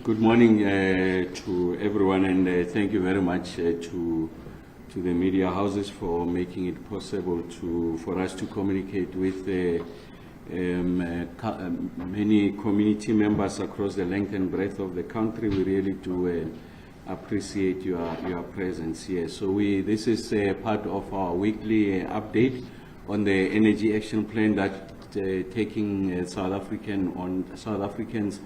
Good morning to everyone, and thank you very much to the media houses for making it possible for us to communicate with many community members across the length and breadth of the country. We really do appreciate your presence here. So this is part of our weekly update on the Energy Action Plan that taking South Africans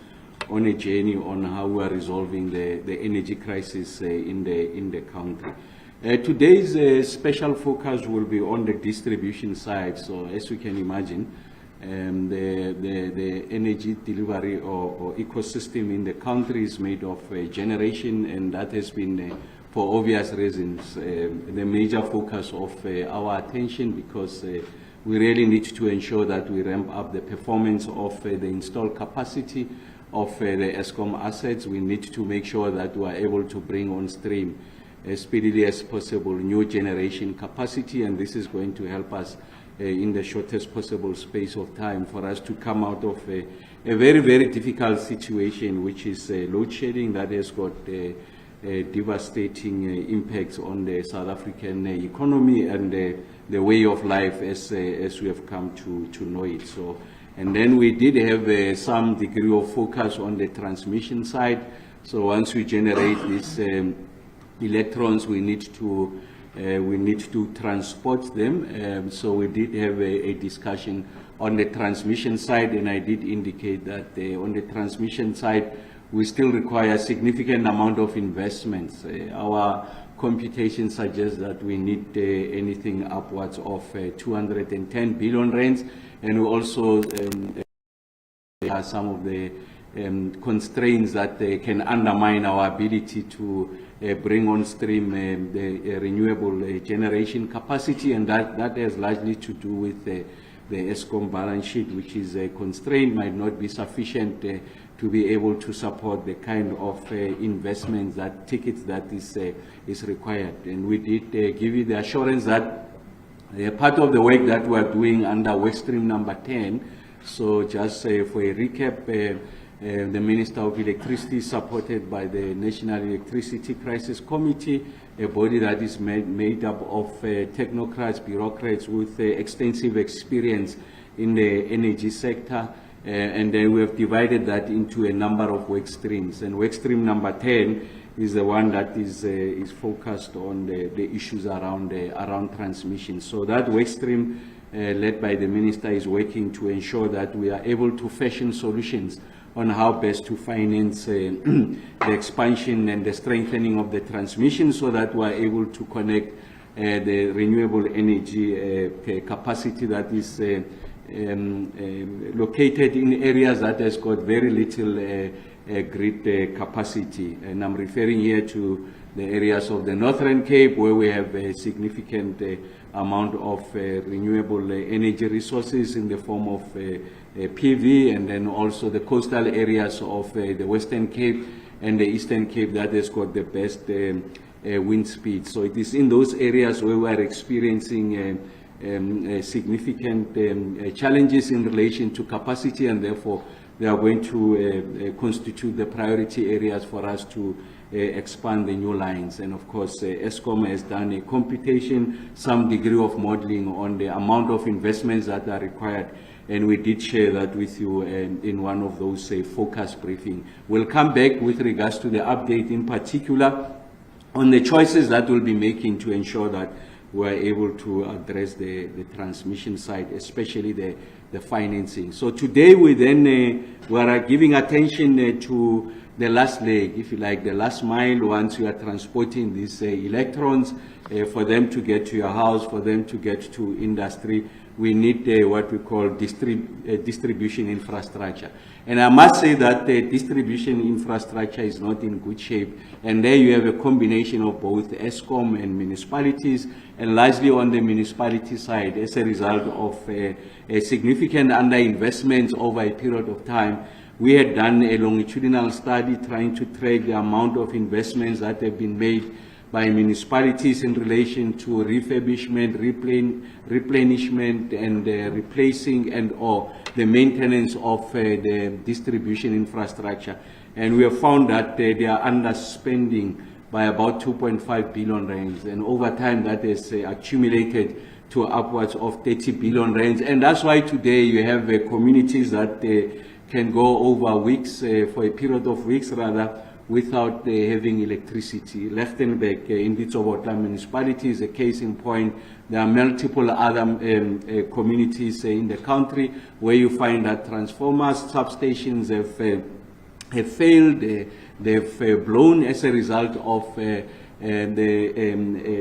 on a journey on how we are resolving the energy crisis in the country. Today's special focus will be on the distribution side. So as you can imagine, the energy delivery or ecosystem in the country is made of generation, and that has been, for obvious reasons, the major focus of our attention, because we really need to ensure that we ramp up the performance of the installed capacity of the Eskom assets. We need to make sure that we are able to bring on stream as speedily as possible new generation capacity, and this is going to help us in the shortest possible space of time for us to come out of a very, very difficult situation, which is load shedding that has got devastating impacts on the South African economy and the way of life as we have come to know it. So, and then we did have some degree of focus on the transmission side. So once we generate these electrons, we need to transport them. So we did have a discussion on the transmission side, and I did indicate that on the transmission side, we still require a significant amount of investments. Our computation suggests that we need anything upwards of 210 billion rands, and we also are some of the constraints that can undermine our ability to bring on stream the renewable generation capacity, and that has largely to do with the Eskom balance sheet, which is constrained, might not be sufficient to be able to support the kind of investments, that tickets that is required. And we did give you the assurance that part of the work that we are doing under work stream number 10, so just for a recap, the Minister of Electricity, supported by the National Electricity Crisis Committee, a body that is made up of technocrats, bureaucrats with extensive experience in the energy sector, and then we have divided that into a number of work streams. And work stream number 10 is the one that is focused on the issues around transmission. So that work stream, led by the Minister, is working to ensure that we are able to fashion solutions on how best to finance the expansion and the strengthening of the transmission, so that we are able to connect the renewable energy capacity that is located in areas that has got very little grid capacity. And I'm referring here to the areas of the Northern Cape, where we have a significant amount of renewable energy resources in the form of PV, and then also the coastal areas of the Western Cape and the Eastern Cape that has got the best wind speed. So it is in those areas where we are experiencing significant challenges in relation to capacity, and therefore they are going to constitute the priority areas for us to expand the new lines. And of course, Eskom has done a computation, some degree of modeling on the amount of investments that are required, and we did share that with you in one of those focus briefings. We'll come back with regards to the update, in particular on the choices that we'll be making to ensure that we are able to address the transmission side, especially the financing. So today we are giving attention to the last leg, if you like, the last mile. Once you are transporting these electrons, for them to get to your house, for them to get to industry, we need what we call distribution infrastructure. And I must say that the distribution infrastructure is not in good shape. And there you have a combination of both Eskom and municipalities, and largely on the municipality side, as a result of a significant underinvestment over a period of time. We had done a longitudinal study trying to track the amount of investments that have been made by municipalities in relation to refurbishment, replenishment, and replacing and or the maintenance of the distribution infrastructure. And we have found that they are underspending by about 2.5 billion rands, and over time that has accumulated to upwards of 30 billion rands. And that's why today you have communities that can go over weeks, for a period of weeks rather, without having electricity. Lichtenburg in Ditsobotla municipality is a case in point. There are multiple other communities in the country where you find that transformers, substations have failed, they've blown as a result of the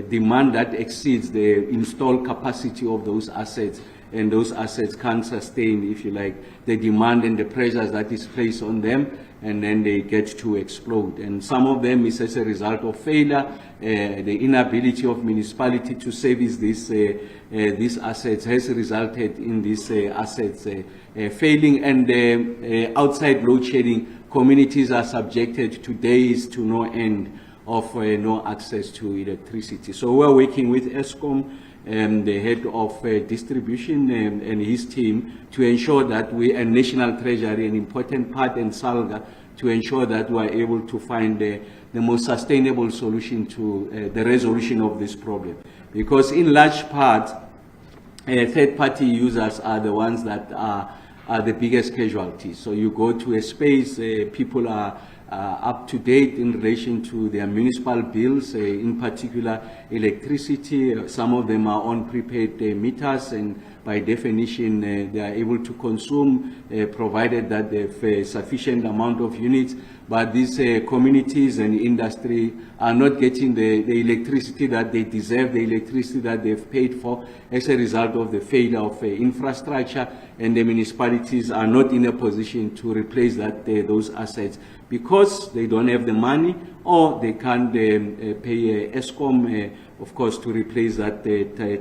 demand that exceeds the installed capacity of those assets, and those assets can't sustain, if you like, the demand and the pressures that is placed on them, and then they get to explode. And some of them is as a result of failure, the inability of municipality to service these assets has resulted in these assets failing, and outside load shedding, communities are subjected to days to no end of no access to electricity. So we're working with Eskom, the head of distribution and his team, to ensure that we, and National Treasury, an important part, and SALGA, to ensure that we are able to find the most sustainable solution to the resolution of this problem. Because in large part, third-party users are the ones that are the biggest casualties. So you go to a space, people are up to date in relation to their municipal bills, in particular electricity. Some of them are on prepaid meters, and by definition they are able to consume provided that they have a sufficient amount of units. But these communities and industry are not getting the electricity that they deserve, the electricity that they've paid for, as a result of the failure of infrastructure, and the municipalities are not in a position to replace those assets because they don't have the money, or they can't pay Eskom, of course, to replace that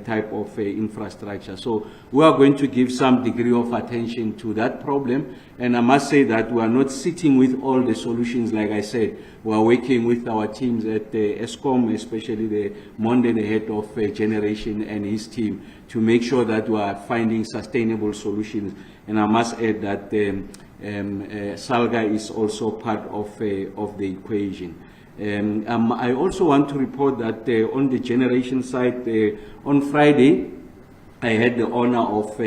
type of infrastructure. So we are going to give some degree of attention to that problem. And I must say that we are not sitting with all the solutions. Like I said, we are working with our teams at Eskom, especially the Monde, the head of generation, and his team, to make sure that we are finding sustainable solutions. And I must add that SALGA is also part of the equation. I also want to report that on the generation side, on Friday, I had the honor of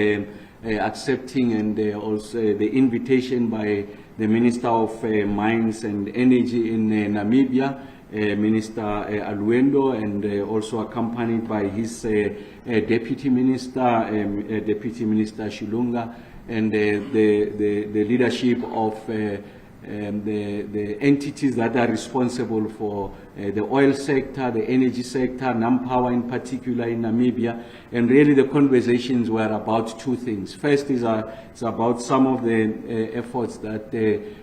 accepting and also the invitation by the Minister of Mines and Energy in Namibia, Minister Aluendo, and also accompanied by his Deputy Minister, Deputy Minister Shilunga, and the leadership of the entities that are responsible for the oil sector, the energy sector, NamPower in particular in Namibia. And really the conversations were about two things. First is it's about some of the efforts that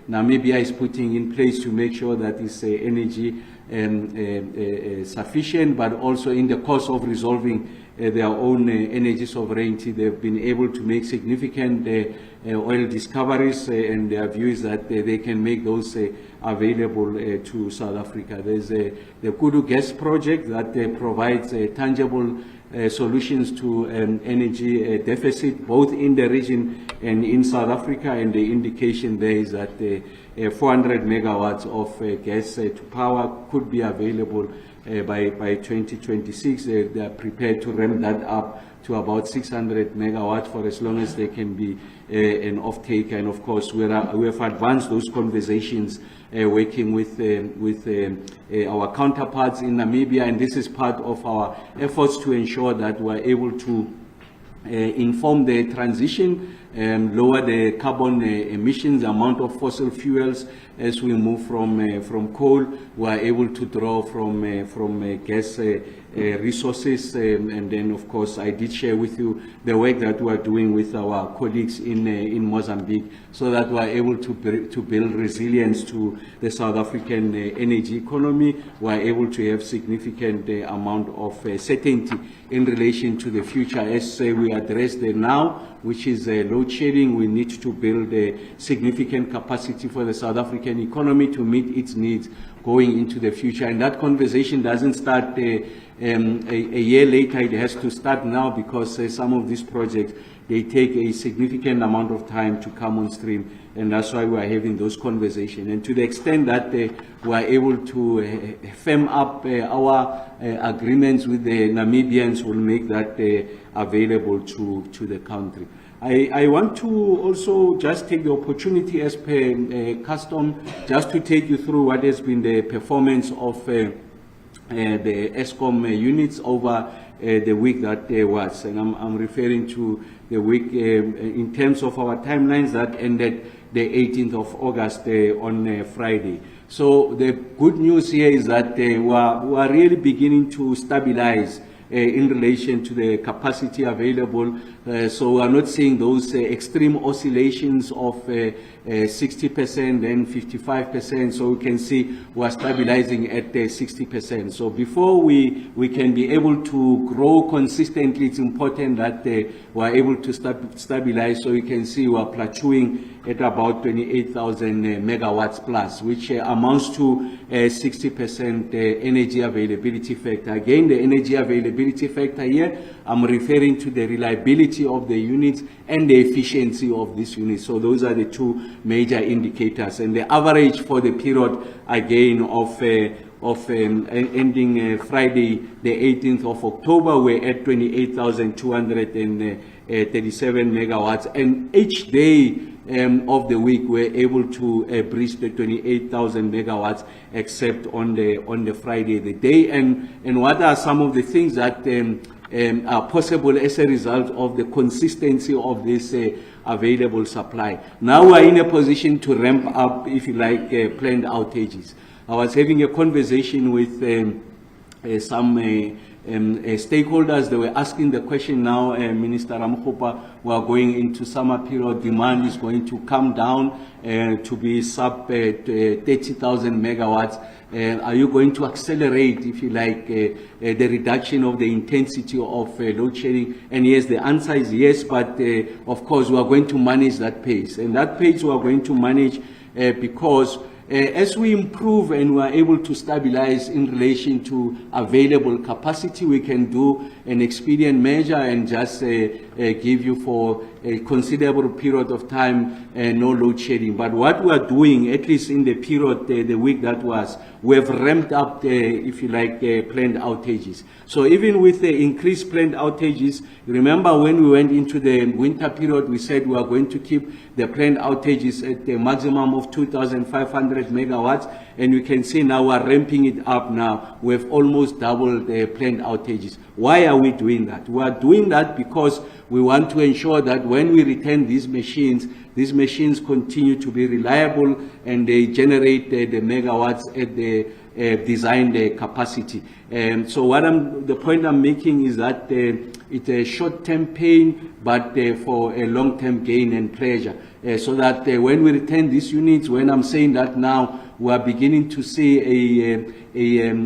Namibia is putting in place to make sure that it's energy sufficient, but also in the course of resolving their own energy sovereignty, they've been able to make significant oil discoveries, and their view is that they can make those available to South Africa. There's the Kudu gas project that provides tangible solutions to energy deficit, both in the region and in South Africa, and the indication there is that 400 megawatts of gas to power could be available by 2026. They are prepared to ramp that up to about 600 megawatts for as long as they can be an off-taker. And of course, we have advanced those conversations working with our counterparts in Namibia, and this is part of our efforts to ensure that we are able to inform the transition, lower the carbon emissions, the amount of fossil fuels as we move from coal. We are able to draw from gas resources, and then of course I did share with you the work that we are doing with our colleagues in Mozambique, so that we are able to build resilience to the South African energy economy. We are able to have significant amount of certainty in relation to the future as we address the now, which is load load shedding, we need to build a significant capacity for the South African economy to meet its needs going into the future. And that conversation doesn't start a year later. It has to start now, because some of these projects, they take a significant amount of time to come on stream, and that's why we are having those conversations. And to the extent that we are able to firm up our agreements with the Namibians, will make that available to the country. I want to also just take the opportunity, as per custom, just to take you through what has been the performance of the Eskom units over the week that was. And I'm referring to the week in terms of our timelines that ended the 18th of August on Friday. So the good news here is that we are really beginning to stabilize in relation to the capacity available. So we are not seeing those extreme oscillations of 60% and 55%. So we can see we are stabilizing at 60%. So before we can be able to grow consistently, it's important that we are able to stabilize. So you can see we are plateauing at about 28,000 megawatts plus, which amounts to 60% energy availability factor. Again, the energy availability factor here, I'm referring to the reliability of the units and the efficiency of these units. So those are the two major indicators. And the average for the period, again, of ending Friday, the 18th of October, we're at 28,237 megawatts. And each day of the week, we're able to breach the 28,000 megawatts, except on the Friday, the day. And what are some of the things that are possible as a result of the consistency of this available supply? Now we're in a position to ramp up, if you like, planned outages. I was having a conversation with some stakeholders. They were asking the question now, Minister Ramokgopa, we are going into summer period, demand is going to come down to be sub 30,000 megawatts. Are you going to accelerate, if you like, the reduction of the intensity of load shedding? And yes, the answer is yes, but of course we are going to manage that pace. And that pace we are going to manage because as we improve and we are able to stabilize in relation to available capacity, we can do an expedient measure and just give you for a considerable period of time no load shedding. But what we are doing, at least in the period, the week that was, we have ramped up, if you like, planned outages. So even with the increased planned outages, remember when we went into the winter period, we said we are going to keep the planned outages at the maximum of 2,500 megawatts, and you can see now we are ramping it up now. We have almost doubled the planned outages. Why are we doing that? We are doing that because we want to ensure that when we return these machines continue to be reliable and they generate the megawatts at the designed capacity. So the point I'm making is that it's a short-term pain, but for a long-term gain and pleasure. So that when we return these units, when I'm saying that now, we are beginning to see an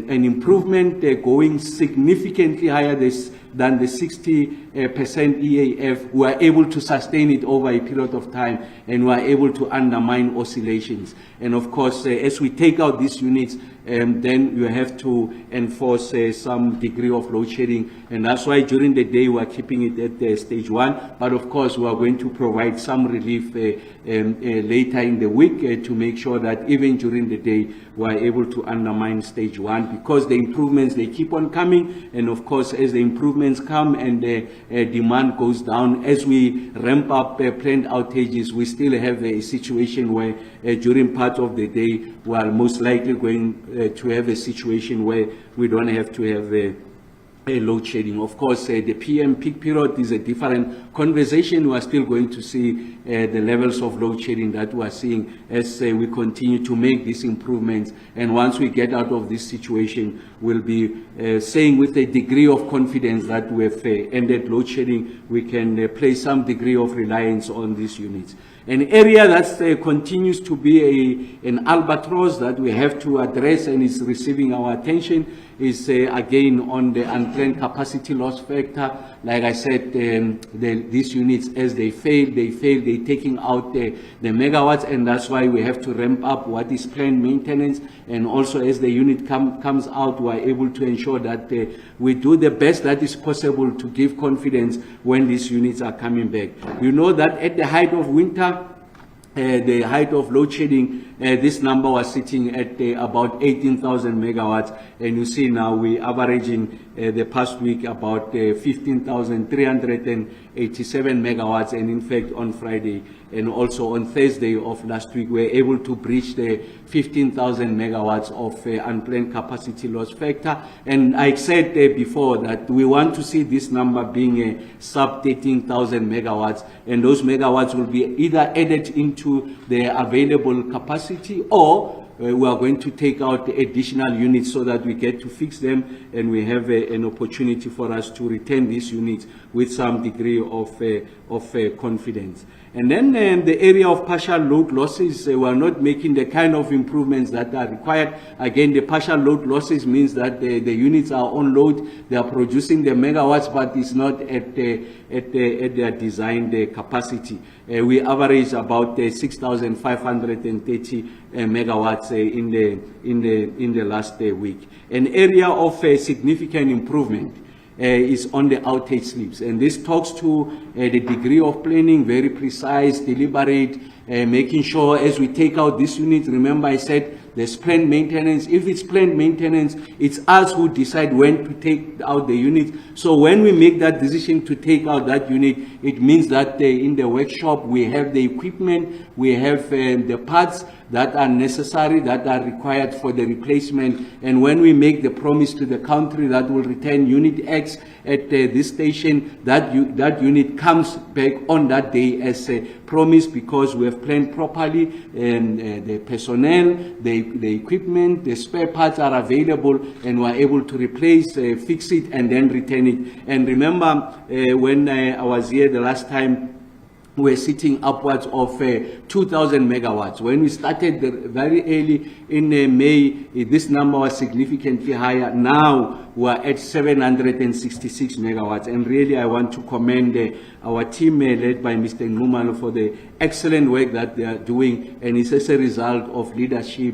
improvement going significantly higher than the 60% EAF. We are able to sustain it over a period of time, and we are able to undermine oscillations. And of course, as we take out these units, then you have to enforce some degree of load shedding, and that's why during the day we are keeping it at stage 1. But of course, we are going to provide some relief later in the week to make sure that even during the day we are able to undermine stage 1, because the improvements, they keep on coming. And of course, as the improvements come and the demand goes down, as we ramp up planned outages, we still have a situation where during part of the day we are most likely going to have a situation where we don't have to have a load shedding. Of course, the PM peak period is a different conversation. We are still going to see the levels of load shedding that we are seeing as we continue to make these improvements. And once we get out of this situation, we'll be saying with a degree of confidence that we have ended load shedding. We can place some degree of reliance on these units. An area that continues to be an albatross that we have to address and is receiving our attention is again on the unplanned capacity loss factor. Like I said, these units, as they fail, they're taking out the megawatts, and that's why we have to ramp up what is planned maintenance. And also, as the unit comes out, we are able to ensure that we do the best that is possible to give confidence when these units are coming back. You know that at the height of winter, the height of load shedding, this number was sitting at about 18,000 megawatts, and you see now we're averaging the past week about 15,387 megawatts, and in fact on Friday and also on Thursday of last week we were able to breach the 15,000 megawatts of unplanned capacity loss factor. And I said before that we want to see this number being sub 13,000 megawatts, and those megawatts will be either added into the available capacity, or we are going to take out the additional units so that we get to fix them, and we have an opportunity for us to retain these units with some degree of confidence. And then the area of partial load losses, we are not making the kind of improvements that are required. Again, the partial load losses means that the units are on load, they are producing the megawatts, but it's not at their designed capacity. We average about 6,530 megawatts in the last week. An area of significant improvement is on the outage slips, and this talks to the degree of planning, very precise, deliberate, making sure as we take out this unit. Remember I said there's planned maintenance. If it's planned maintenance, it's us who decide when to take out the unit. So when we make that decision to take out that unit, it means that in the workshop we have the equipment, we have the parts that are necessary, that are required for the replacement. And when we make the promise to the country that will return unit X at this station, that unit comes back on that day as a promise, because we have planned properly, and the personnel, the equipment, the spare parts are available, and we are able to replace, fix it, and then return it. And remember, when I was here the last time, we're sitting upwards of 2,000 megawatts. When we started very early in May, this number was significantly higher. Now we're at 766 megawatts. And really, I want to commend our team led by Mr. Nxumalo for the excellent work that they are doing. And it's as a result of leadership,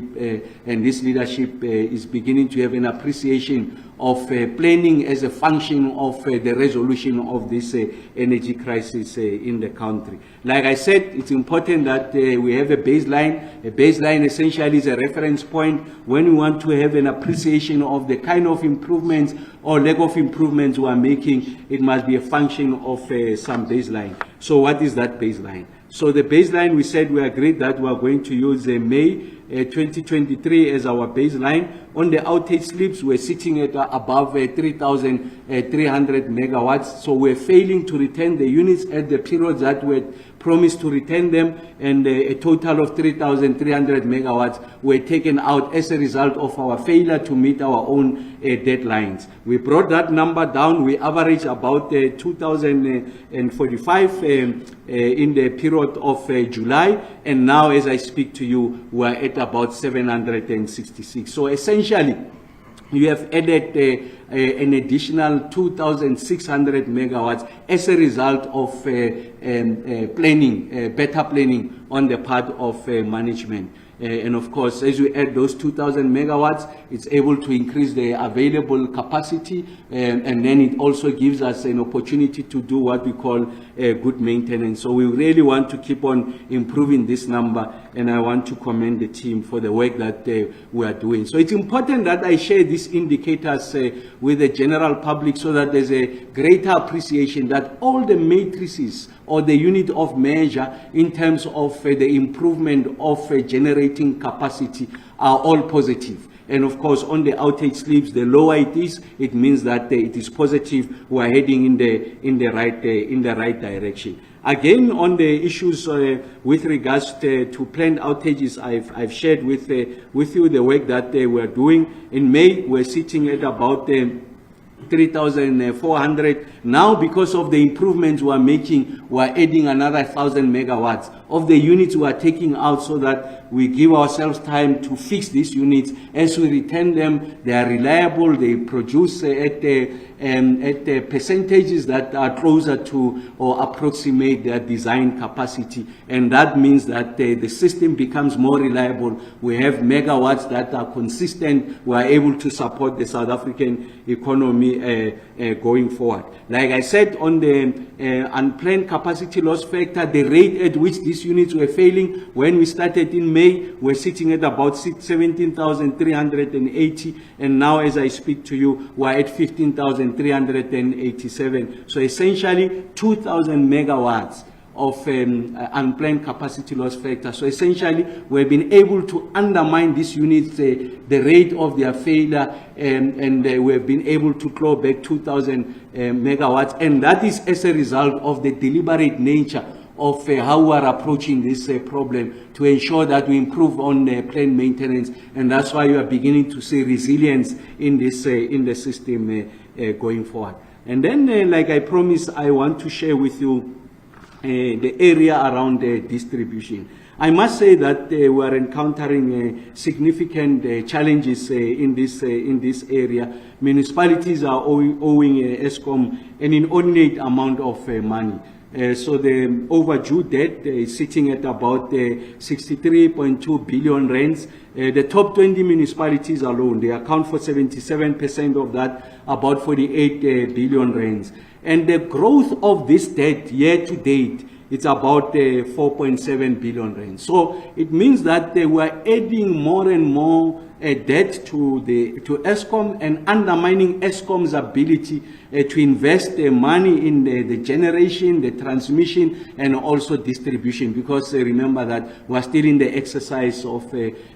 and this leadership is beginning to have an appreciation of planning as a function of the resolution of this energy crisis in the country. Like I said, it's important that we have a baseline. A baseline essentially is a reference point when we want to have an appreciation of the kind of improvements or lack of improvements we are making. It must be a function of some baseline. So what is that baseline? So the baseline, we said we agreed that we are going to use May 2023 as our baseline. On the outage slips, we're sitting at above 3,300 megawatts. So we're failing to return the units at the periods that we promised to return them, and a total of 3,300 megawatts were taken out as a result of our failure to meet our own deadlines. We brought that number down. We averaged about 2,045 in the period of July, and now as I speak to you, we're at about 766. So essentially, you have added an additional 2,600 megawatts as a result of planning, better planning on the part of management. And of course, as we add those 2,000 megawatts, it's able to increase the available capacity, and then it also gives us an opportunity to do what we call good maintenance. So we really want to keep on improving this number, and I want to commend the team for the work that we are doing. So it's important that I share these indicators with the general public, so that there's a greater appreciation that all the matrices or the unit of measure in terms of the improvement of generating capacity are all positive. And of course, on the outage slips, the lower it is, it means that it is positive. We are heading in the right direction. Again, on the issues with regards to planned outages, I've shared with you the work that we are doing. In May, we're sitting at about 3,400. Now, because of the improvements we are making, we are adding another 1,000 megawatts of the units we are taking out so that we give ourselves time to fix these units. As we return them, they are reliable, they produce at the percentages that are closer to or approximate their design capacity. And that means that the system becomes more reliable. We have megawatts that are consistent. We are able to support the South African economy going forward. Like I said, on the unplanned capacity loss factor, the rate at which these units were failing, when we started in May, we're sitting at about 17,380, and now as I speak to you, we're at 15,387. So essentially 2,000 megawatts of unplanned capacity loss factor. So essentially, we've been able to undermine these units, the rate of their failure, and we've been able to claw back 2,000 megawatts. And that is as a result of the deliberate nature of how we are approaching this problem to ensure that we improve on planned maintenance. And that's why you are beginning to see resilience in this in the system going forward. And then, like I promised, I want to share with you the area around distribution. I must say that we are encountering significant challenges in this area. Municipalities are owing Eskom an inordinate amount of money. So the overdue debt is sitting at about 63.2 billion rands. The top 20 municipalities alone, they account for 77% of that, about 48 billion rands. And the growth of this debt year to date, it's about 4.7 billion rands. So it means that they were adding more and more debt to Eskom and undermining Eskom's ability to invest money in the generation, the transmission, and also distribution. Because remember that we're still in the exercise of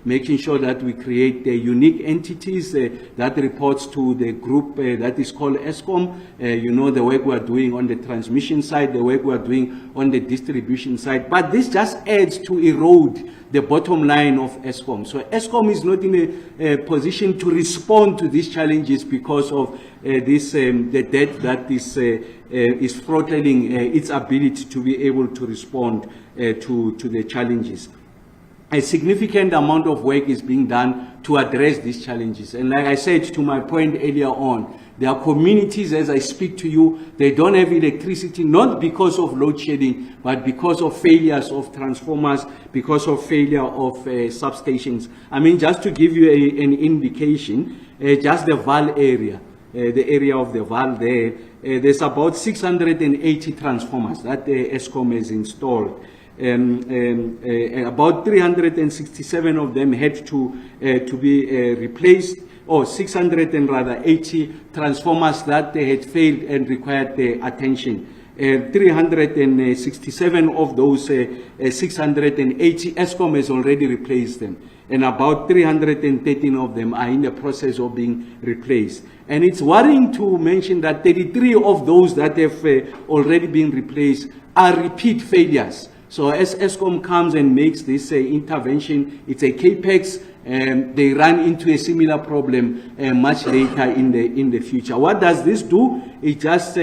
making sure that we create unique entities that reports to the group that is called Eskom. You know, the work we're doing on the transmission side, the work we're doing on the distribution side. But this just adds to erode the bottom line of Eskom. So Eskom is not in a position to respond to these challenges because of the debt that is throttling its ability to be able to respond to the challenges. A significant amount of work is being done to address these challenges. And like I said, to my point earlier on, there are communities, as I speak to you, they don't have electricity, not because of load shedding, but because of failures of transformers, because of failure of substations. I mean, just to give you an indication, just the Vaal area, the area of the Vaal there, there's about 680 transformers that Eskom has installed. About 367 of them had to be replaced, or 680 transformers that they had failed and required attention. 367 of those 680, Eskom has already replaced them. And about 313 of them are in the process of being replaced. And it's worrying to mention that 33 of those that have already been replaced are repeat failures. So as Eskom comes and makes this intervention, it's a capex, they run into a similar problem much later in the future. What does this do? It just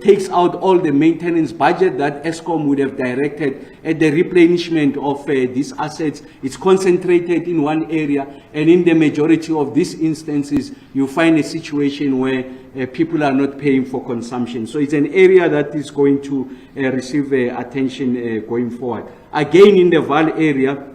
takes out all the maintenance budget that Eskom would have directed at the replenishment of these assets. It's concentrated in one area, and in the majority of these instances, you find a situation where people are not paying for consumption. So it's an area that is going to receive attention going forward. Again, in the Vaal area,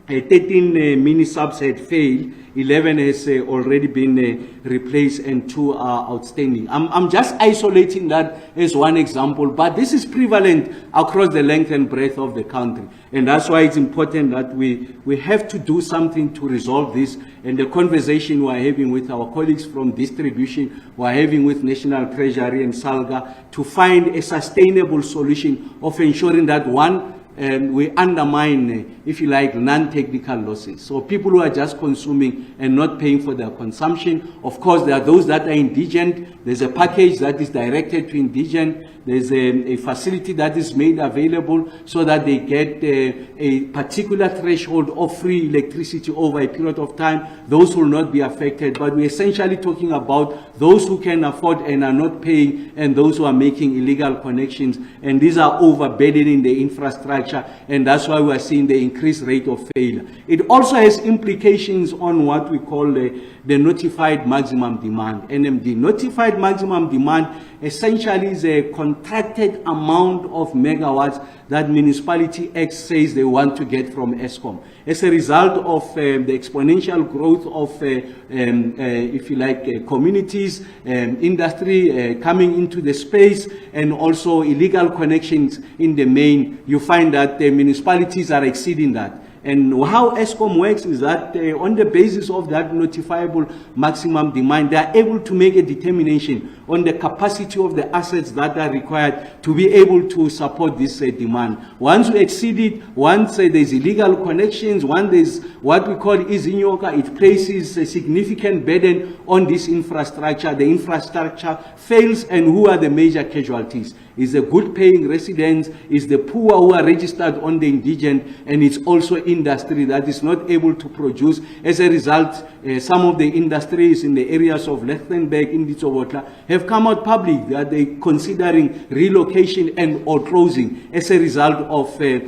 13 mini-subs had failed, 11 has already been replaced, and 2 are outstanding. I'm just isolating that as one example, but this is prevalent across the length and breadth of the country. And that's why it's important that we have to do something to resolve this. And the conversation we're having with our colleagues from distribution, we're having with National Treasury and SALGA to find a sustainable solution of ensuring that, one, we undermine, if you like, non-technical losses. So people who are just consuming and not paying for their consumption. Of course, there are those that are indigent. There's a package that is directed to indigent. There's a facility that is made available so that they get a particular threshold of free electricity over a period of time. Those will not be affected. But we're essentially talking about those who can afford and are not paying, and those who are making illegal connections. And these are overburdening the infrastructure, and that's why we are seeing the increased rate of failure. It also has implications on what we call the notified maximum demand, NMD. Notified maximum demand essentially is a contracted amount of megawatts that Municipality X says they want to get from Eskom. As a result of the exponential growth of, if you like, communities, industry coming into the space, and also illegal connections in the main, you find that the municipalities are exceeding that. And how Eskom works is that on the basis of that notifiable maximum demand, they are able to make a determination on the capacity of the assets that are required to be able to support this demand. Once we exceed it, once there's illegal connections, once there's what we call izinyoka, it places a significant burden on this infrastructure. The infrastructure fails, and who are the major casualties? Is the good paying residents, is the poor who are registered on the indigent, and it's also industry that is not able to produce. As a result, some of the industries in the areas of Lichtenberg, Inditsobotla, have come out public that they're considering relocation and or closing as a result of a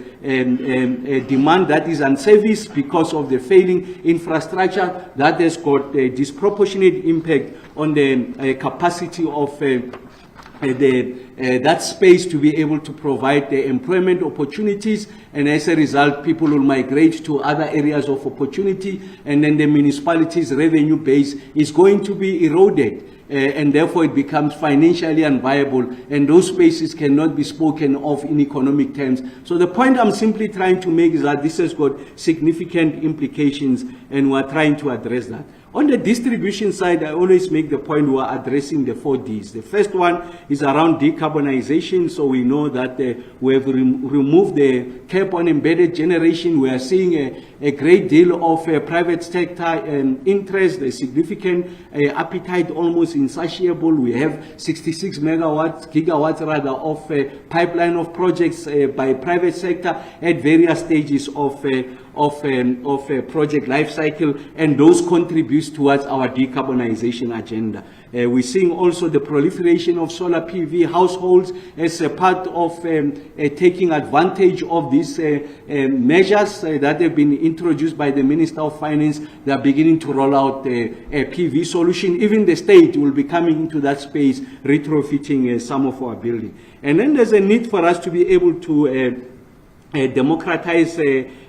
demand that is unserviced because of the failing infrastructure that has got a disproportionate impact on the capacity of that space to be able to provide the employment opportunities, and as a result, people will migrate to other areas of opportunity, and then the municipality's revenue base is going to be eroded. And therefore it becomes financially unviable, and those spaces cannot be spoken of in economic terms. So the point I'm simply trying to make is that this has got significant implications, and we're trying to address that. On the distribution side, I always make the point we are addressing the 4 Ds. The first one is around decarbonization. So we know that we have removed the cap on embedded generation. We are seeing a great deal of private sector interest, a significant appetite, almost insatiable. We have 66 gigawatts rather of pipeline of projects by private sector at various stages of project life cycle, and those contributes towards our decarbonization agenda. We're seeing also the proliferation of solar PV households as a part of taking advantage of these measures that have been introduced by the Minister of Finance. They are beginning to roll out a PV solution. Even the state will be coming into that space, retrofitting some of our buildings. And then there's a need for us to be able to democratize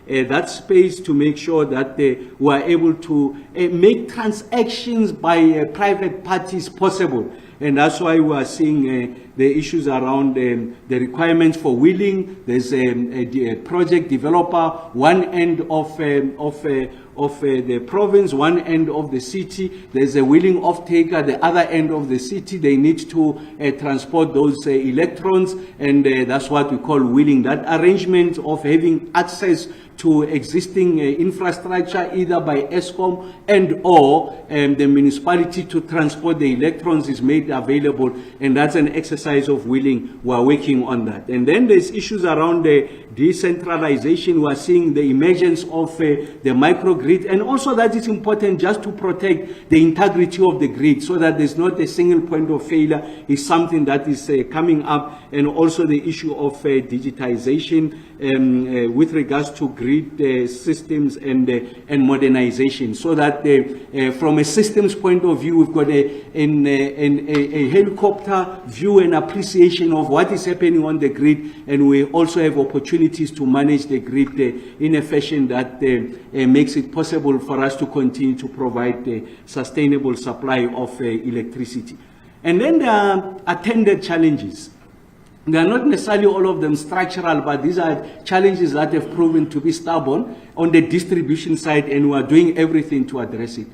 that space to make sure that we are able to make transactions by private parties possible. And that's why we are seeing the issues around the requirements for wheeling. There's a project developer, one end of the province, one end of the city. There's a wheeling off-taker, the other end of the city. They need to transport those electrons, and that's what we call wheeling. That arrangement of having access to existing infrastructure, either by Eskom and or the municipality to transport the electrons, is made available, and that's an exercise of wheeling. We're working on that. And then there's issues around the decentralization. We're seeing the emergence of the microgrid, and also that is important just to protect the integrity of the grid so that there's not a single point of failure is something that is coming up, and also the issue of digitization with regards to grid systems and modernization, so that from a systems point of view, we've got a helicopter view and appreciation of what is happening on the grid, and we also have opportunities to manage the grid in a fashion that makes it possible for us to continue to provide a sustainable supply of electricity. And then there are attended challenges. They are not necessarily all of them structural, but these are challenges that have proven to be stubborn on the distribution side, and we are doing everything to address it.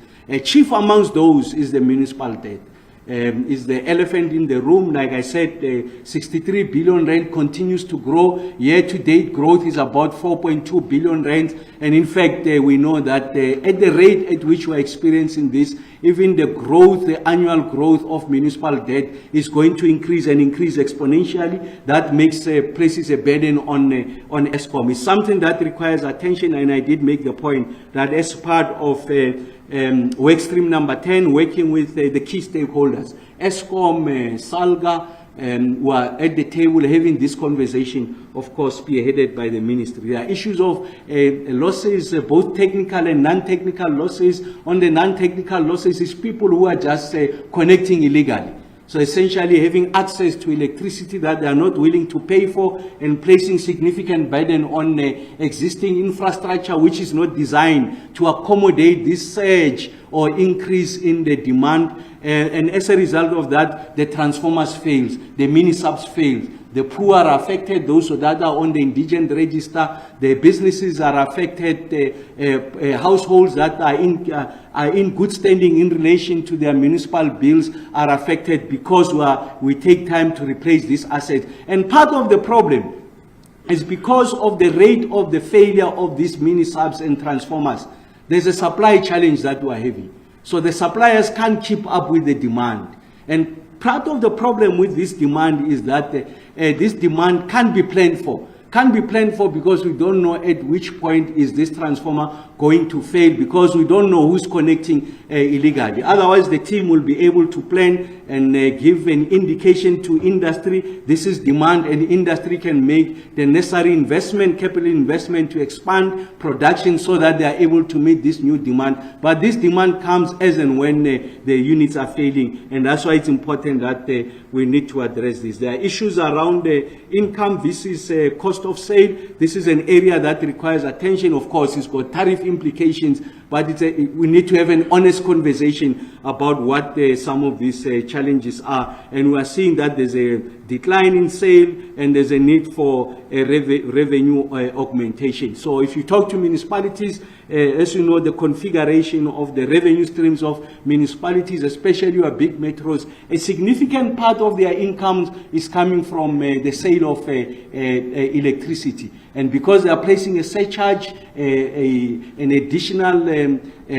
Chief amongst those is the municipal debt. is the elephant in the room. Like I said, 63 billion rand continues to grow. Year-to-date growth is about 4.2 billion rand. And in fact, we know that at the rate at which we're experiencing this, even the growth, the annual growth of municipal debt is going to increase and increase exponentially. That makes places a burden on Eskom. It's something that requires attention, and I did make the point that as part of work stream number 10, working with the key stakeholders, Eskom, Salga, were at the table having this conversation, of course, spearheaded by the ministry. There are issues of losses, both technical and non-technical losses. On the non-technical losses, is people who are just connecting illegally. So essentially having access to electricity that they are not willing to pay for, and placing significant burden on existing infrastructure which is not designed to accommodate this surge or increase in the demand. And as a result of that, the transformers fails, the mini-subs fails. The poor are affected, those that are on the indigent register. The businesses are affected. The households that are in good standing in relation to their municipal bills are affected because we take time to replace these assets. And part of the problem is because of the rate of the failure of these mini-subs and transformers. There's a supply challenge that we're having. So the suppliers can't keep up with the demand. And part of the problem with this demand is that this demand can't be planned for. Can't be planned for because we don't know at which point is this transformer going to fail, because we don't know who's connecting illegally. Otherwise, the team will be able to plan and give an indication to industry. This is demand, and industry can make the necessary investment, capital investment, to expand production so that they are able to meet this new demand. But this demand comes as and when the units are failing, and that's why it's important that we need to address this. There are issues around income. This is cost of sale. This is an area that requires attention. Of course, it's got tariff implications, but we need to have an honest conversation about what some of these challenges are. And we are seeing that there's a decline in sale and there's a need for a revenue augmentation. So if you talk to municipalities, as you know, the configuration of the revenue streams of municipalities, especially our big metros, a significant part of their incomes is coming from the sale of electricity. And because they are placing a surcharge, an additional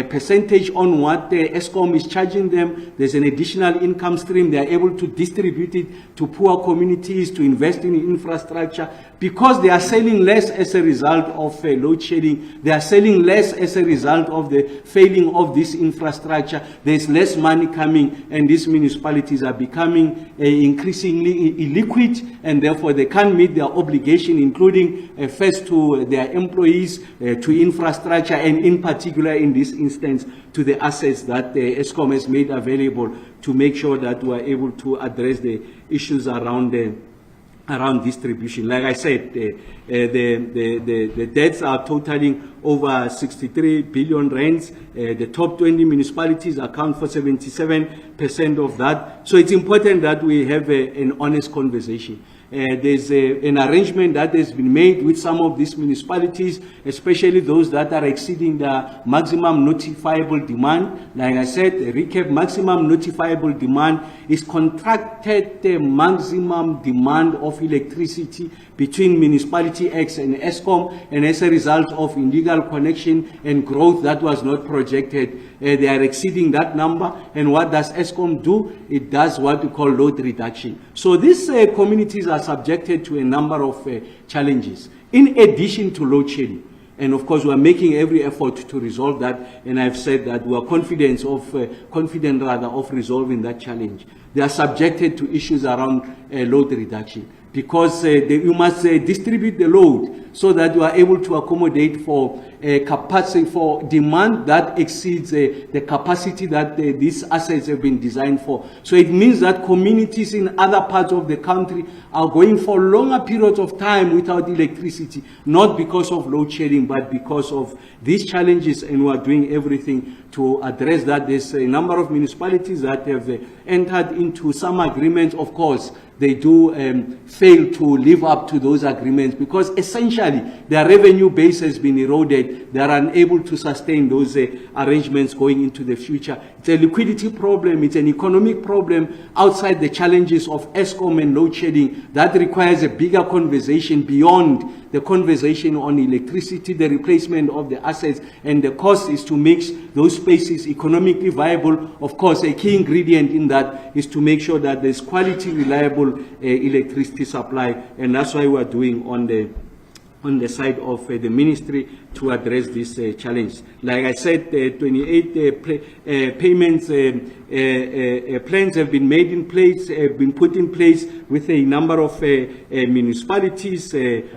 percentage on what Eskom is charging them, there's an additional income stream. They are able to distribute it to poor communities, to invest in infrastructure. Because they are selling less as a result of load shedding, they are selling less as a result of the failing of this infrastructure. There's less money coming, and these municipalities are becoming increasingly illiquid, and therefore they can't meet their obligation, including first to their employees, to infrastructure, and in particular in this instance to the assets that Eskom has made available to make sure that we are able to address the issues around distribution. Like I said, the debts are totaling over 63 billion rands. The top 20 municipalities account for 77% of that. So it's important that we have an honest conversation. There's an arrangement that has been made with some of these municipalities, especially those that are exceeding the maximum notifiable demand. Like I said, recap, maximum notifiable demand is contracted the maximum demand of electricity between Municipality X and Eskom, and as a result of illegal connection and growth that was not projected, they are exceeding that number. And what does Eskom do? It does what we call load reduction. So these communities are subjected to a number of challenges, in addition to load shedding. And of course, we are making every effort to resolve that. And I've said that we are confident of resolving that challenge. They are subjected to issues around load reduction, because you must distribute the load so that you are able to accommodate for capacity, for demand that exceeds the capacity that these assets have been designed for. So it means that communities in other parts of the country are going for longer periods of time without electricity, not because of load shedding, but because of these challenges, and we are doing everything to address that. There's a number of municipalities that have entered into some agreements. Of course, they do fail to live up to those agreements, because essentially financially, their revenue base has been eroded. They are unable to sustain those arrangements going into the future. It's a liquidity problem. It's an economic problem outside the challenges of Eskom and load shedding that requires a bigger conversation beyond the conversation on electricity, the replacement of the assets, and the cost is to make those spaces economically viable. Of course, a key ingredient in that is to make sure that there's quality, reliable electricity supply, and that's why we're doing on the side of the ministry to address this challenge. Like I said, 28 payments plans have been made in place, been put in place with a number of municipalities.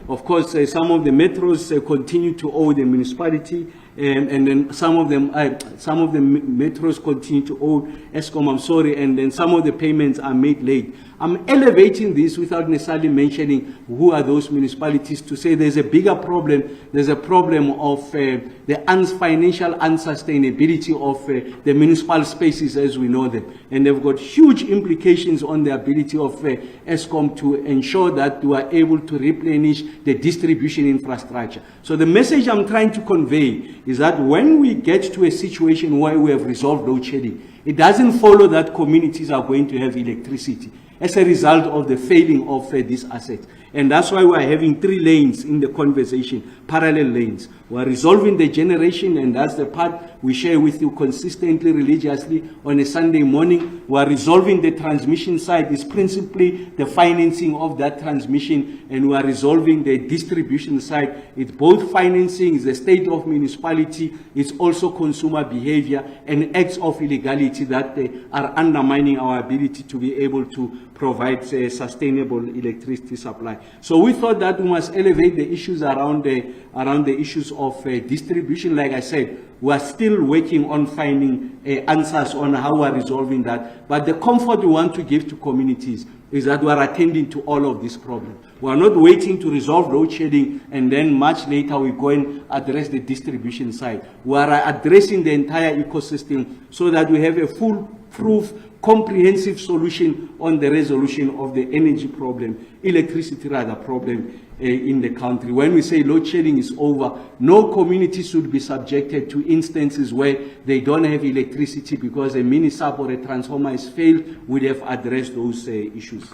Of course, some of the metros continue to owe the municipality, and then some of the metros continue to owe Eskom, I'm sorry, and then some of the payments are made late. I'm elevating this without necessarily mentioning who are those municipalities to say there's a bigger problem. There's a problem of the financial unsustainability of the municipal spaces as we know them. And they've got huge implications on the ability of Eskom to ensure that we are able to replenish the distribution infrastructure. So the message I'm trying to convey is that when we get to a situation where we have resolved load shedding, it doesn't follow that communities are going to have electricity as a result of the failing of these assets. And that's why we're having 3 lanes in the conversation, parallel lanes. We're resolving the generation, and that's the part we share with you consistently, religiously on a Sunday morning. We're resolving the transmission side. It's principally the financing of that transmission, and we're resolving the distribution side. It's both financing, it's the state of municipality, it's also consumer behavior and acts of illegality that are undermining our ability to be able to provide sustainable electricity supply. So we thought that we must elevate the issues around the issues of distribution. Like I said, we are still working on finding answers on how we are resolving that. But the comfort we want to give to communities is that we are attending to all of these problems. We are not waiting to resolve load shedding and then much later we go and address the distribution side. We are addressing the entire ecosystem so that we have a foolproof, comprehensive solution on the resolution of the energy problem, electricity rather problem in the country. When we say load shedding is over, no community should be subjected to instances where they don't have electricity because a mini sub or a transformer is failed. We'd have addressed those issues.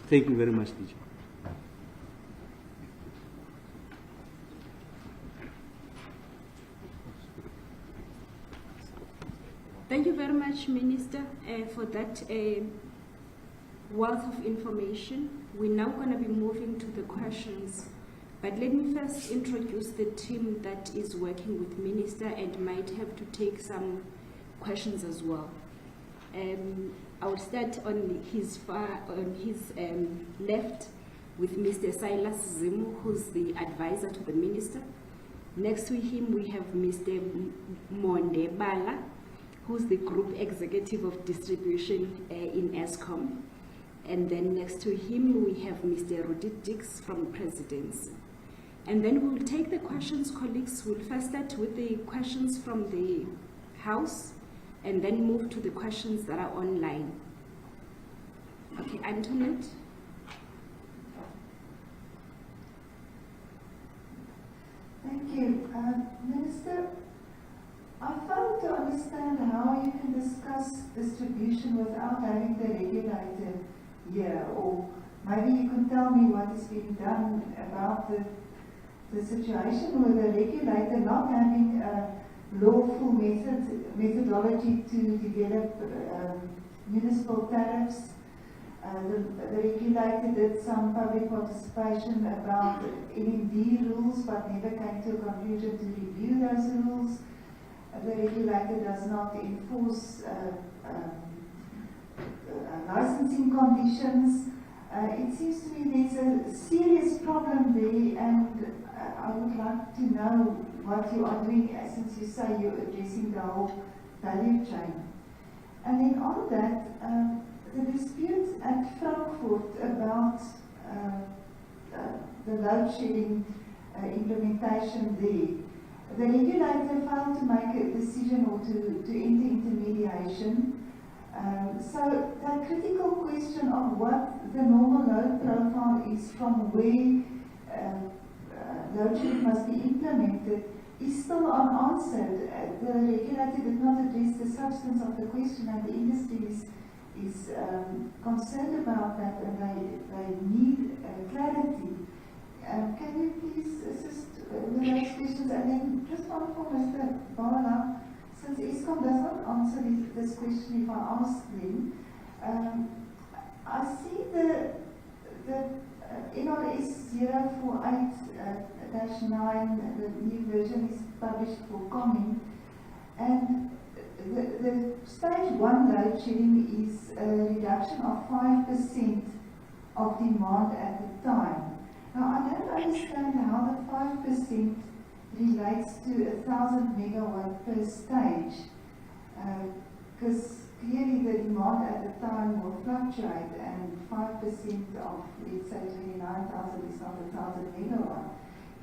Thank you very much, DJ. Thank you very much, Minister, for that wealth of information. We're now going to be moving to the questions, but let me first introduce the team that is working with Minister and might have to take some questions as well. I will start on his left with Mr. Silas Zimu, who's the advisor to the Minister. Next to him, we have Mr. Monde Bala, who's the Group Executive of Distribution in Eskom. And then next to him, we have Mr. Rudy Dix from Presidency. And then we'll take the questions, colleagues. We'll first start with the questions from the House, and then move to the questions that are online. Okay, Antoinette. Thank you. Minister, I fail to understand how you can discuss distribution without having the regulator here, or maybe you can tell me what is being done about the situation with the regulator not having a lawful methodology to develop municipal tariffs. The regulator did some public participation about NMD rules, but never came to a conclusion to review those rules. The regulator does not enforce licensing conditions. It seems to me there's a serious problem there, and I would like to know what you are doing, since you say you're addressing the whole value chain. And then on that, the dispute at Frankfurt about the load shedding implementation there. The regulator failed to make a decision or to enter intermediation. So the critical question of what the normal load profile is from where load shedding must be implemented is still unanswered. The regulator did not address the substance of the question, and the industry is concerned about that, and they need clarity. Can you please assist with those questions? And then just one for Mr. Bala, since Eskom does not answer this question if I ask them, I see the NRS 048-9, the new version is published for comment, and the stage 1 load shedding is a reduction of 5% of demand at the time. Now, I don't understand how the 5% relates to 1,000 megawatt per stage, because clearly the demand at the time will fluctuate, and 5% of, let's say, 29,000 is not 1,000 megawatt.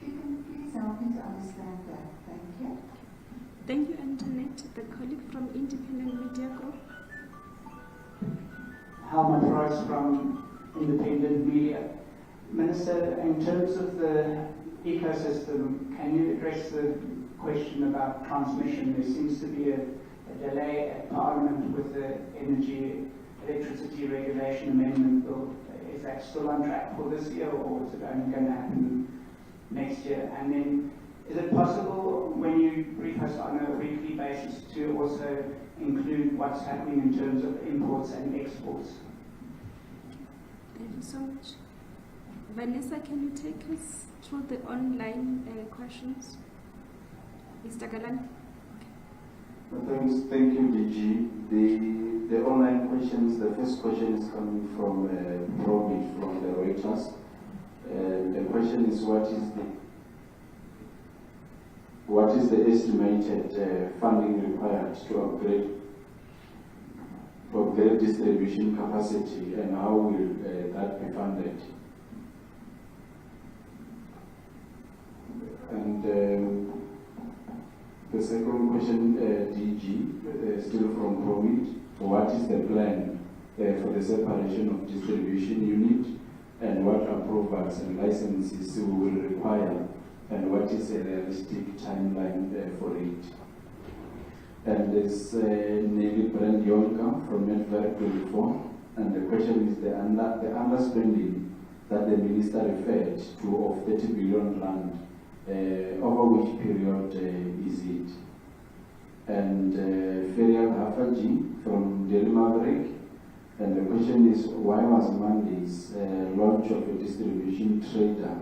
If you can please help me to understand that. Thank you. Thank you, Antoinette. The colleague from Independent Media Group. Helmut Royce from Independent Media. Minister, in terms of the ecosystem, can you address the question about transmission? There seems to be a delay at Parliament with the Electricity Regulation Amendment Bill. Is that still on track for this year, or is it only going to happen next year? And then, is it possible, when you brief us on a weekly basis, to also include what's happening in terms of imports and exports? Thank you so much. Vanessa, can you take us through the online questions? Mr. Galan? Thank you, DG. The online questions, the first question is coming from Probit from the Reuters. The question is, what is the estimated funding required to upgrade distribution capacity, and how will that be funded? And the second question, DG, still from Probit. What is the plan for the separation of distribution unit, and what approvals and licenses we will require, and what is a realistic timeline for it? And there's Nelly Brand Yonka from Network 24, and the question is the underspending that the minister referred to of 30 billion rand. Over which period is it? And Ferial Hafaji from Daily Maverick, and the question is, why was Monday's launch of a distribution trader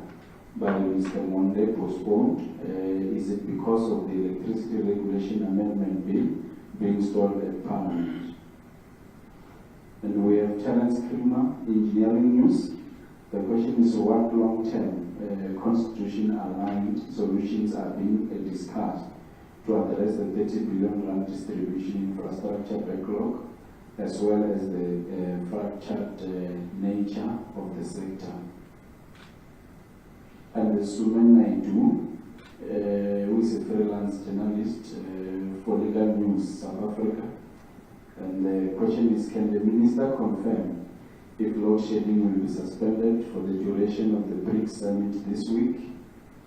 by Mr. Monde postponed? Is it because of the Electricity Regulation Amendment Bill being stalled at Parliament? And we have Terence Kremer, Engineering News. The question is, what long-term constitution-aligned solutions are being discussed to address the 30 billion rand distribution infrastructure backlog, as well as the fractured nature of the sector? And Sumen Naidu, who is a freelance journalist for Legal News, South Africa. And the question is, can the minister confirm if load shedding will be suspended for the duration of the BRICS summit this week,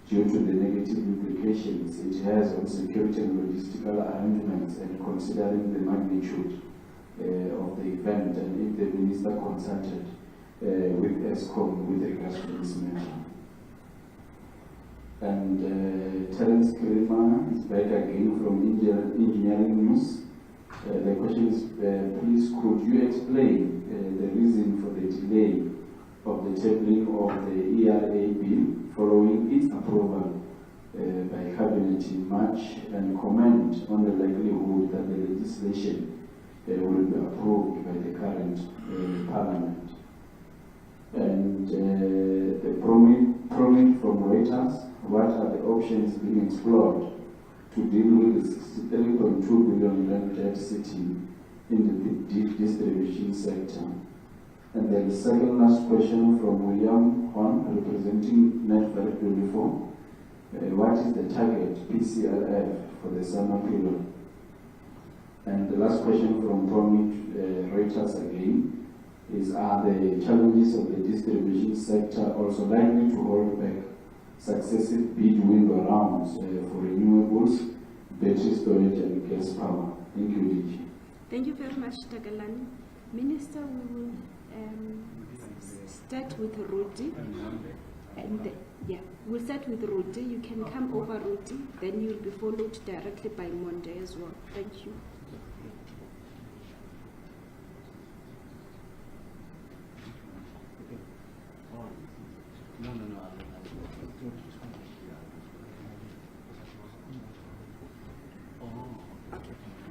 due to the negative implications it has on security and logistical arrangements, and considering the magnitude of the event, and if the minister consulted with Eskom with regards to this matter? And Terence Kremer is back again from Engineering News. The question is, please could you explain the reason for the delay of the tabling of the ERA bill following its approval by Cabinet in March, and comment on the likelihood that the legislation will be approved by the current Parliament? And the promise from Reuters, what are the options being explored to deal with the 63.2 billion rand debt sitting in the distribution sector? And then the second last question from William Horn, representing Network 24. What is the target PCLF for the summer period? And the last question from Reuters again is, are the challenges of the distribution sector also likely to hold back successive bid window rounds for renewables, battery storage and gas power. Thank you, DG. Thank you very much, Tagalani. Minister, we will start with Rudy. We'll start with Rudy. You can come over, Rudy. Then you'll be followed directly by Monday as well. Thank you.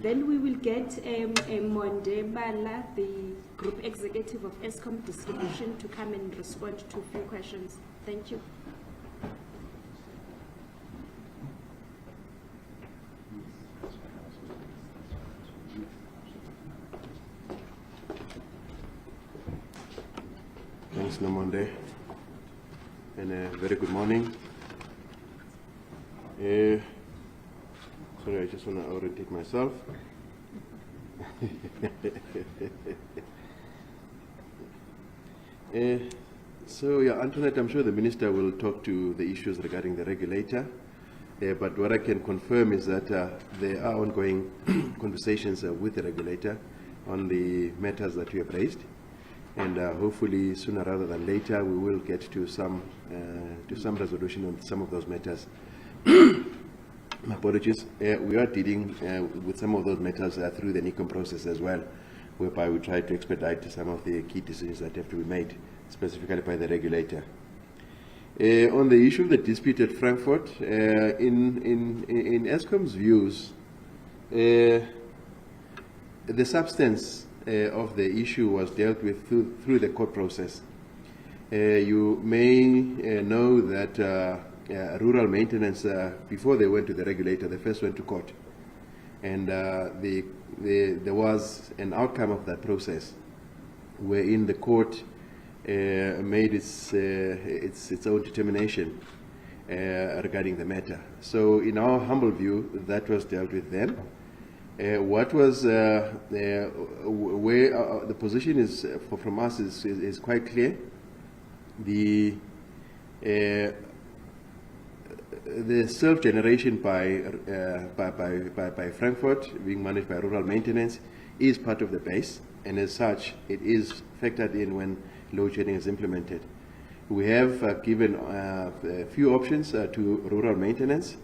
Then we will get Monde Bala, the Group Executive of Eskom Distribution, to come and respond to a few questions. Thank you. Thanks, Namonde, and a very good morning. Sorry, I just want to orientate myself. So, yeah, Antoinette, I'm sure the Minister will talk to the issues regarding the regulator, but what I can confirm is that there are ongoing conversations with the regulator on the matters that we have raised, and hopefully sooner rather than later we will get to some resolution on some of those matters. My apologies. We are dealing with some of those matters through the NECOM process as well, whereby we try to expedite some of the key decisions that have to be made, specifically by the regulator. On the issue of the dispute at Frankfurt, in Eskom's views, the substance of the issue was dealt with through the court process. You may know that rural maintenance, before they went to the regulator, they first went to court. And there was an outcome of that process wherein the court made its own determination regarding the matter. So in our humble view, that was dealt with then. What was where the position is from us is quite clear. The self-generation by Frankfurt, being managed by rural maintenance, is part of the base, and as such, it is factored in when load shedding is implemented. We have given a few options to rural maintenance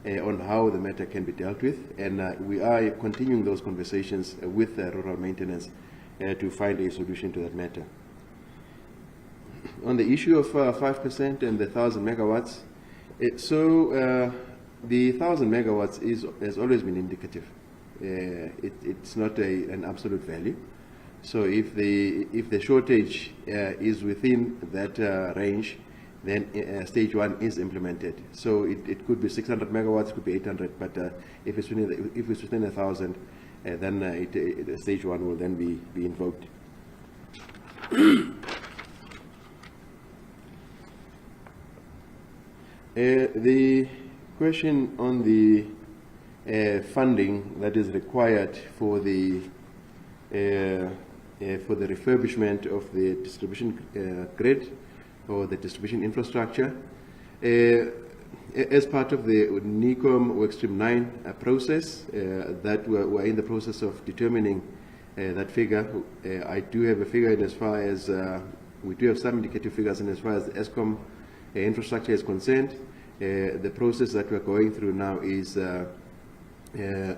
on how the matter can be dealt with, and we are continuing those conversations with rural maintenance to find a solution to that matter. On the issue of 5% and the 1,000 megawatts, the 1,000 megawatts has always been indicative. It's not an absolute value. So if the shortage is within that range, then stage 1 is implemented. So it could be 600 megawatts, could be 800, but if it's within 1,000, then stage 1 will then be invoked. The question on the funding that is required for the refurbishment of the distribution grid or the distribution infrastructure, as part of the NECOM Workstream 9 process, that we're in the process of determining that figure. I do have a figure in as far as we do have some indicative figures in as far as the Eskom infrastructure is concerned. The process that we're going through now is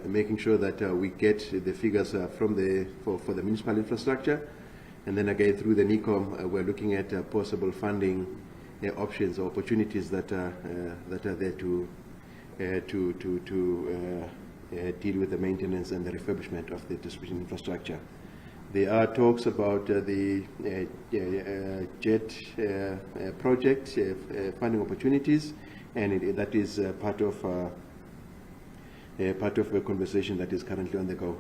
making sure that we get the figures for the municipal infrastructure, and then again through the NECOM we're looking at possible funding options or opportunities that are there to deal with the maintenance and the refurbishment of the distribution infrastructure. There are talks about the JET project funding opportunities, and that is part of a conversation that is currently on the go.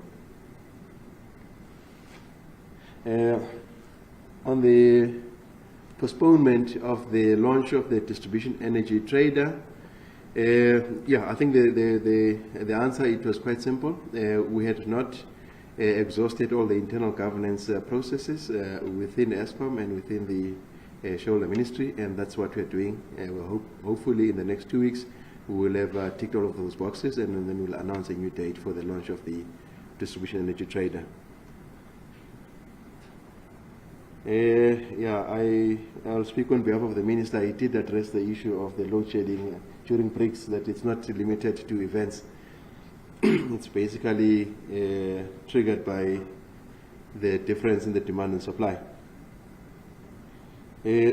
On the postponement of the launch of the distribution energy trader, yeah, I think the answer, it was quite simple. We had not exhausted all the internal governance processes within Eskom and within shoulder ministry, and that's what we're doing. Hopefully in the next 2 weeks we will have ticked all of those boxes, and then we'll announce a new date for the launch of the distribution energy trader. I'll speak on behalf of the minister. He did address the issue of the load shedding during breaks, that it's not limited to events. It's basically triggered by the difference in the demand and supply.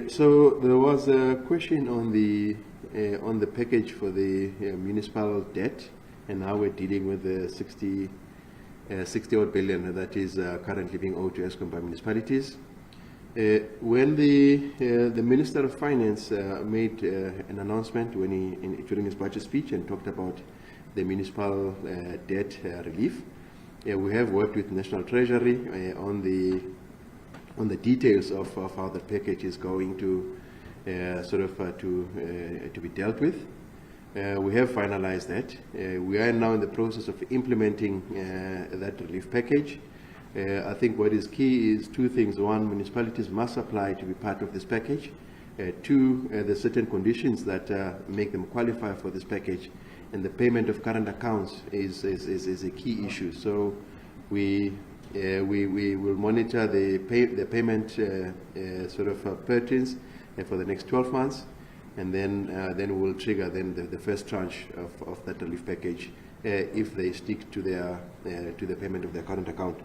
So there was a question on the package for the municipal debt and how we're dealing with the 60 odd billion that is currently being owed to Eskom by municipalities. When the Minister of Finance made an announcement during his budget speech and talked about the municipal debt relief, we have worked with National Treasury on the details of how the package is going to to be dealt with. We have finalized that. We are now in the process of implementing that relief package. I think what is key is two things. One, municipalities must apply to be part of this package. Two, there's certain conditions that make them qualify for this package, and the payment of current accounts is a key issue. So we will monitor the payment patterns for the next 12 months, and then we'll trigger the first tranche of that relief package if they stick to the payment of their current account.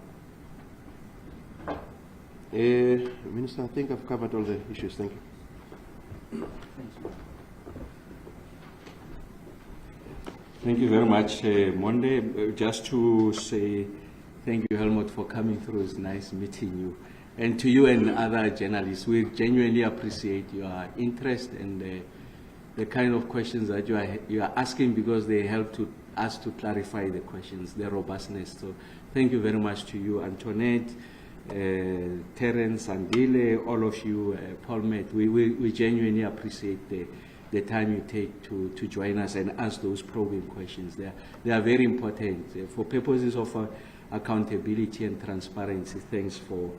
Minister, I think I've covered all the issues. Thank you. Thank you very much, Monde. Just to say thank you, Helmut, for coming through. It's nice meeting you. And to you and other journalists, we genuinely appreciate your interest and the kind of questions that you are asking, because they help us to clarify the questions, the robustness. So thank you very much to you, Antoinette, Terence, Andile, all of you, Paul Met. We genuinely appreciate the time you take to join us and ask those probing questions. They are very important for purposes of accountability and transparency. Thanks for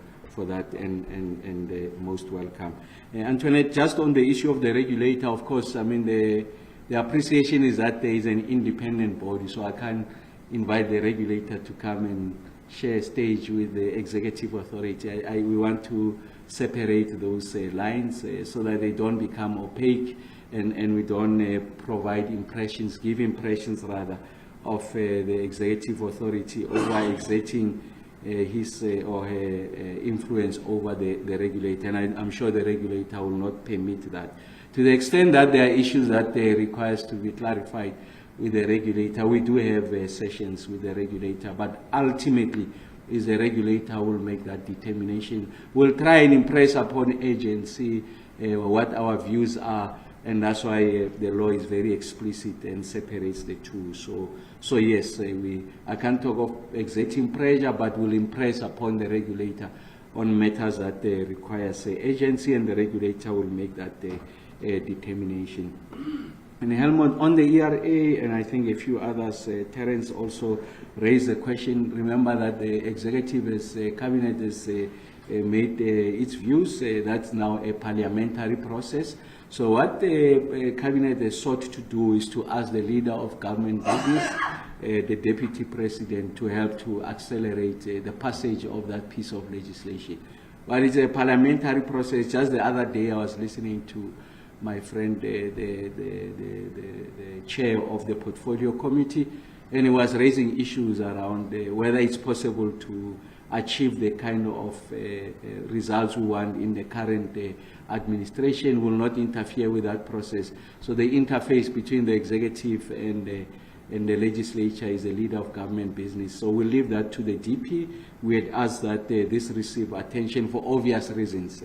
that, and most welcome. Antoinette, just on the issue of the regulator, of course, I mean, the appreciation is that there is an independent body, so I can't invite the regulator to come and share stage with the executive authority. We want to separate those lines so that they don't become opaque, and we don't provide impressions, give impressions rather, of the executive authority over exerting his or her influence over the regulator, and I'm sure the regulator will not permit that. To the extent that there are issues that requires to be clarified with the regulator, we do have sessions with the regulator, but ultimately is the regulator who will make that determination. We'll try and impress upon agency what our views are, and that's why the law is very explicit and separates the two. So yes, I can't talk of exerting pressure, but we'll impress upon the regulator on matters that requires agency, and the regulator will make that determination. And Helmut, on the ERA, and I think a few others, Terence also raised the question. Remember that the executive cabinet has made its views. That's now a parliamentary process. So what the cabinet has sought to do is to ask the leader of government business, the deputy president, to help to accelerate the passage of that piece of legislation. But it's a parliamentary process. Just the other day I was listening to my friend, the chair of the portfolio committee, and he was raising issues around whether it's possible to achieve the kind of results we want in the current administration, will not interfere with that process. So the interface between the executive and the legislature is the leader of government business. So we'll leave that to the DP. We had asked that this receive attention for obvious reasons.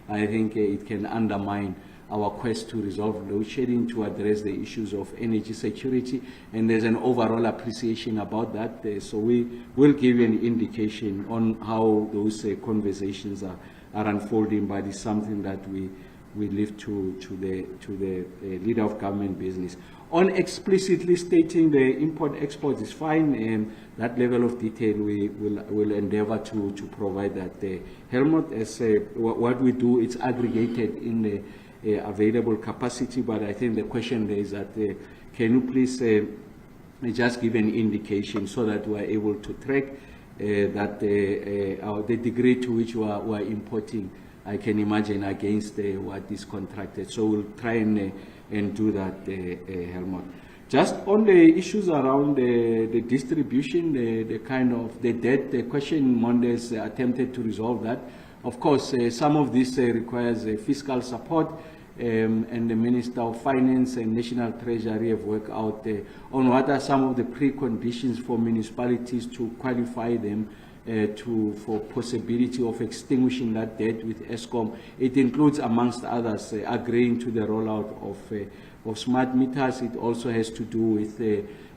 I think it can undermine our quest to resolve load shedding, to address the issues of energy security, and there's an overall appreciation about that. So we will give you an indication on how those conversations are unfolding, but it's something that we leave to the leader of government business. On explicitly stating the import-export is fine, and that level of detail we will endeavor to provide that. Helmut, as what we do, it's aggregated in the available capacity, but I think the question there is that can you please just give an indication so that we are able to track that the degree to which we are importing, I can imagine, against what is contracted. So we'll try and do that, Helmut. Just on the issues around the distribution, the kind of the debt, the question Mondes attempted to resolve that. Of course, some of this requires fiscal support, and the Minister of Finance and National Treasury have worked out on what are some of the preconditions for municipalities to qualify them for possibility of extinguishing that debt with Eskom. It includes, amongst others, agreeing to the rollout of smart meters. It also has to do with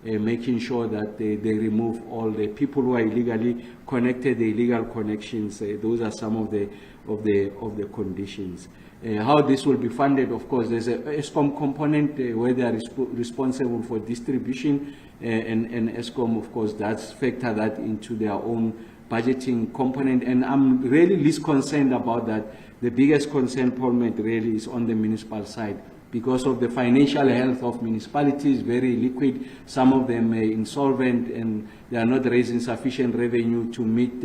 making sure that they remove all the people who are illegally connected, the illegal connections. Those are some of the conditions. How this will be funded, of course, there's a Eskom component where they are responsible for distribution, and Eskom, of course, does factor that into their own budgeting component. And I'm really least concerned about that. The biggest concern, Paul, really is on the municipal side, because of the financial health of municipalities, very liquid, some of them insolvent, and they are not raising sufficient revenue to meet,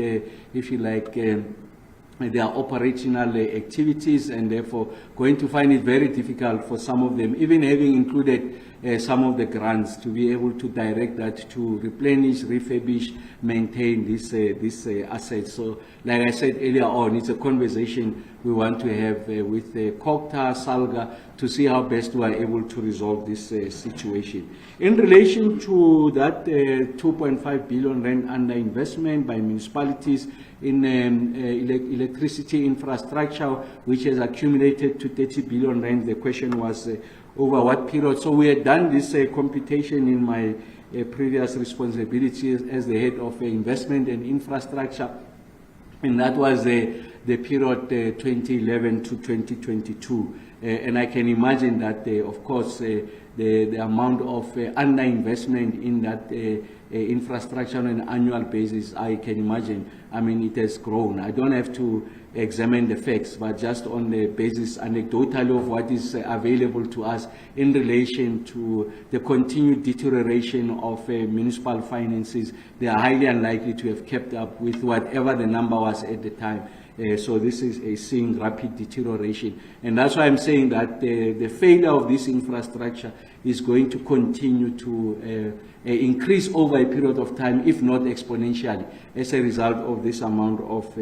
if you like, their operational activities, and therefore going to find it very difficult for some of them, even having included some of the grants, to be able to direct that to replenish, refurbish, maintain these assets. So, like I said earlier on, it's a conversation we want to have with COGTA, SALGA, to see how best we are able to resolve this situation. In relation to that 2.5 billion rand under investment by municipalities in electricity infrastructure, which has accumulated to 30 billion rand, the question was over what period. So we had done this computation in my previous responsibilities as the head of investment and infrastructure, and that was the period 2011 to 2022. And I can imagine that, of course, the amount of underinvestment in that infrastructure on an annual basis, I can imagine, I mean, it has grown. I don't have to examine the facts, but just on the basis anecdotally of what is available to us in relation to the continued deterioration of municipal finances, they are highly unlikely to have kept up with whatever the number was at the time. So this is seeing rapid deterioration. And that's why I'm saying that the failure of this infrastructure is going to continue to increase over a period of time, if not exponentially, as a result of this amount of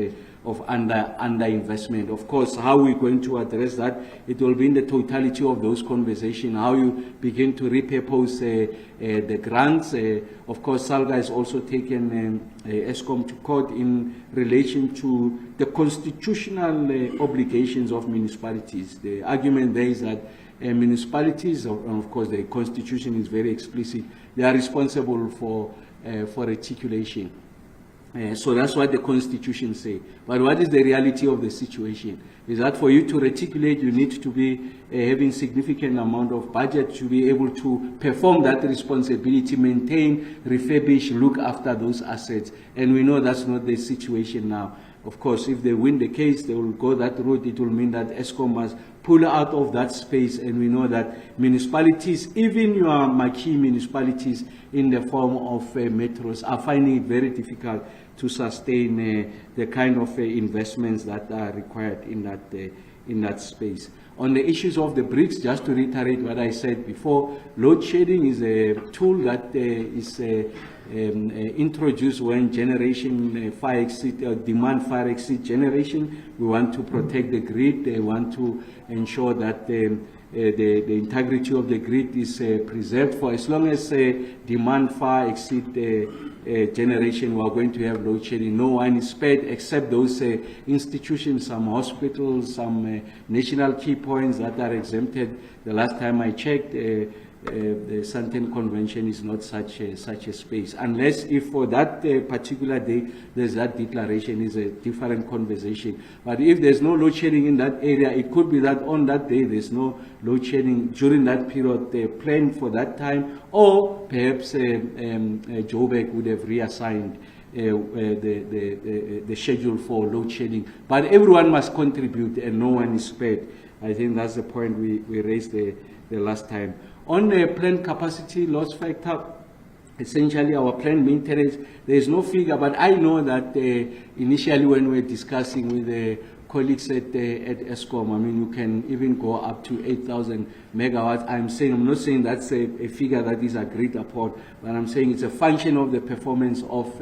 underinvestment. Of course, how we're going to address that, it will be in the totality of those conversations, how you begin to repurpose the grants. Of course, SALGA has also taken Eskom to court in relation to the constitutional obligations of municipalities. The argument there is that municipalities, and of course the constitution is very explicit, they are responsible for reticulation. So that's what the constitution says. But what is the reality of the situation? Is that for you to reticulate, you need to be having significant amount of budget to be able to perform that responsibility, maintain, refurbish, look after those assets. And we know that's not the situation now. Of course, if they win the case, they will go that route. It will mean that Eskom must pull out of that space. And we know that municipalities, even your marquee municipalities in the form of metros, are finding it very difficult to sustain the kind of investments that are required in that space. On the issues of the bricks, just to reiterate what I said before, load shedding is a tool that is introduced when generation far exceed, demand far exceed generation. We want to protect the grid. We want to ensure that the integrity of the grid is preserved. For as long as demand far exceed generation, we are going to have load shedding. No one is spared except those institutions, some hospitals, some national key points that are exempted. The last time I checked, the Santen Convention is not such a space, unless if for that particular day there's that declaration is a different conversation. But if there's no load shedding in that area, it could be that on that day there's no load shedding during that period they planned for that time, or perhaps Joburg would have reassigned the schedule for load shedding. But everyone must contribute and no one is spared. I think that's the point we raised the last time. On the planned capacity loss factor, essentially our planned maintenance, there is no figure, but I know that initially when we were discussing with the colleagues at Eskom, I mean, you can even go up to 8,000 megawatts. I'm not saying that's a figure that is agreed upon, but I'm saying it's a function of the performance of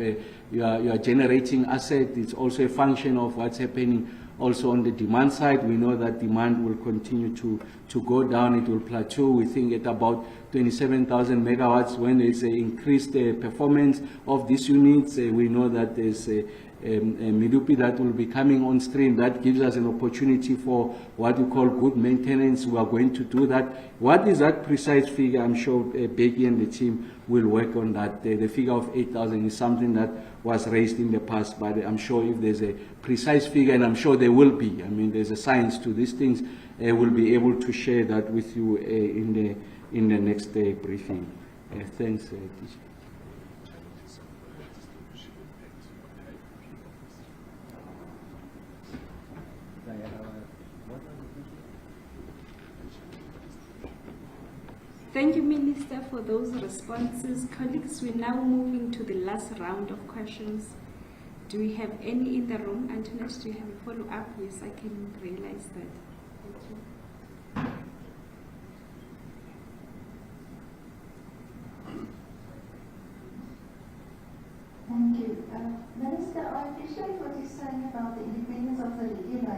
your generating asset. It's also a function of what's happening also on the demand side. We know that demand will continue to go down. It will plateau, we think, at about 27,000 megawatts. When there's an increased performance of these units, we know that there's a Medupi that will be coming on stream. That gives us an opportunity for what we call good maintenance. We are going to do that. What is that precise figure? I'm sure Becky and the team will work on that. The figure of 8,000 is something that was raised in the past, but I'm sure if there's a precise figure, and I'm sure there will be, I mean, there's a science to these things, we'll be able to share that with you in the next briefing. Thanks, teacher. Thank you, Minister, for those responses. Colleagues, we're now moving to the last round of questions. Do we have any in the room? Antoinette, do you have a follow-up? Yes, I can realize that. Thank you. Thank you. Minister, I appreciate what you're saying about the independence of the regulator.